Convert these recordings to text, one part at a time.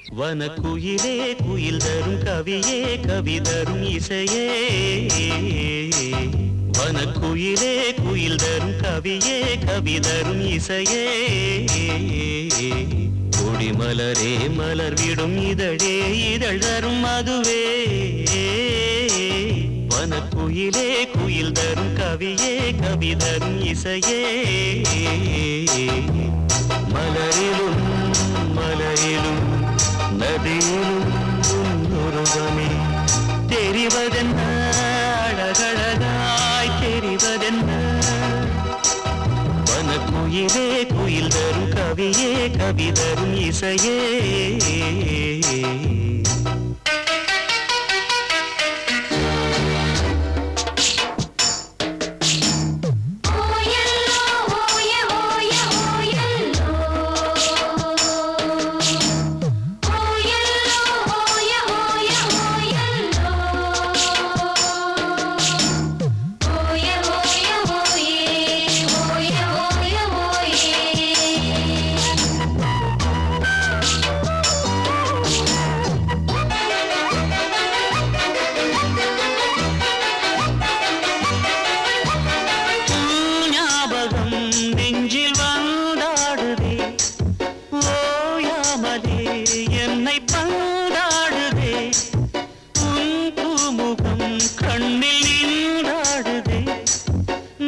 வனக்குயிலே குயில் தரும் கவியே கவி தரும் இசையே வனக்குயிலே குயில் தரும் கவியே கவி தரும் இசையே கொடிமலரே மலர் விடும் இதழே இதழ் தரும் மதுவே வனக்குயிலே குயில் தரும் கவியே கவி தரும் இசையே மலரிலும் மலையிலும் நதியிலும் உருவமே தெரிவதென்ன அழகழகாய் தெரிவதென்ன வனக்குயிலே குயில் தரும் கவியே கவி தரும் இசையே என்னை பந்தாடுதே உன் பூமுகம் கண்ணில் நின்றாடுதே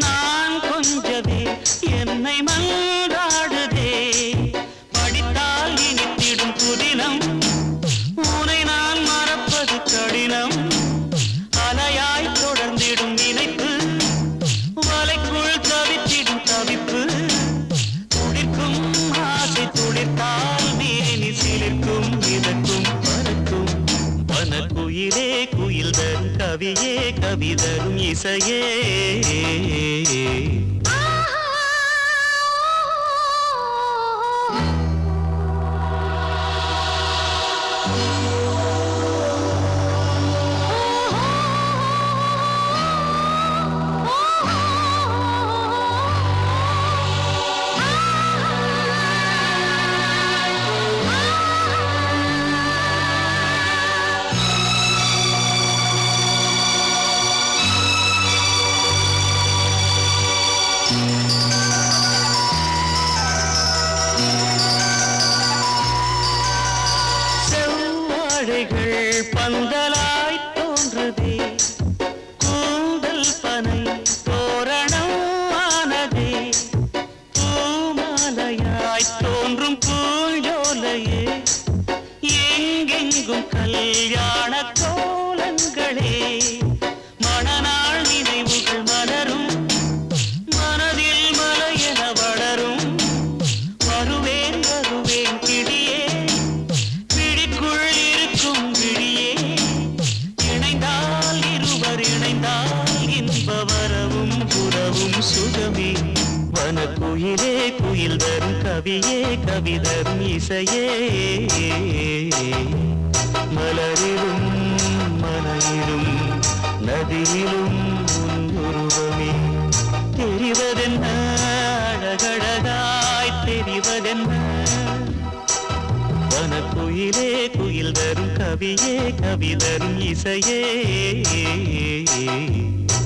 நான் கொஞ்சவே என்னை மன்றாடுதே படித்தால் இனித்திடும் புதினம் உனை நான் மறப்பது கடினம் அலையாய் தொடர்ந்திடும் நினைப்பு வலைக்குள் தவித்திடும் தவிப்பு துடிக்கும் ஆசை துடித்தால் சிலிர்க்கும் மிதக்கும் பறக்கும் வனக்குயிலே குயில் தரும் கவியே கவி தரும் இசையே பந்தலாய் தோன்றுதே கூந்தல் பனை தோரணம் ஆனதே பூமாலையாய் தோன்றும் பூஞ்சோலையே எங்கெங்கும் கல்யாண கோலங்களே மணநாள் நினைவுகள் மலரும் மனதில் மலையென வளரும் வருவேன் வருவேன் கிளியே பிடிக்குள் இருக்கும் விழியே இணைந்தால் இருவர் இணைந்தால் இன்ப வரவும் உறவும் சுகமே வனக்குயிலே குயில் தரும் கவியே கவி தரும் இசையே மலரிலும் மலையிலும் நதியிலும் உருவமே தெரிவதென்ன அழகழகாய் தெரிவதென்ன வனக்குயிலே குயில் தரும் கவியே கவி தரும் இசையே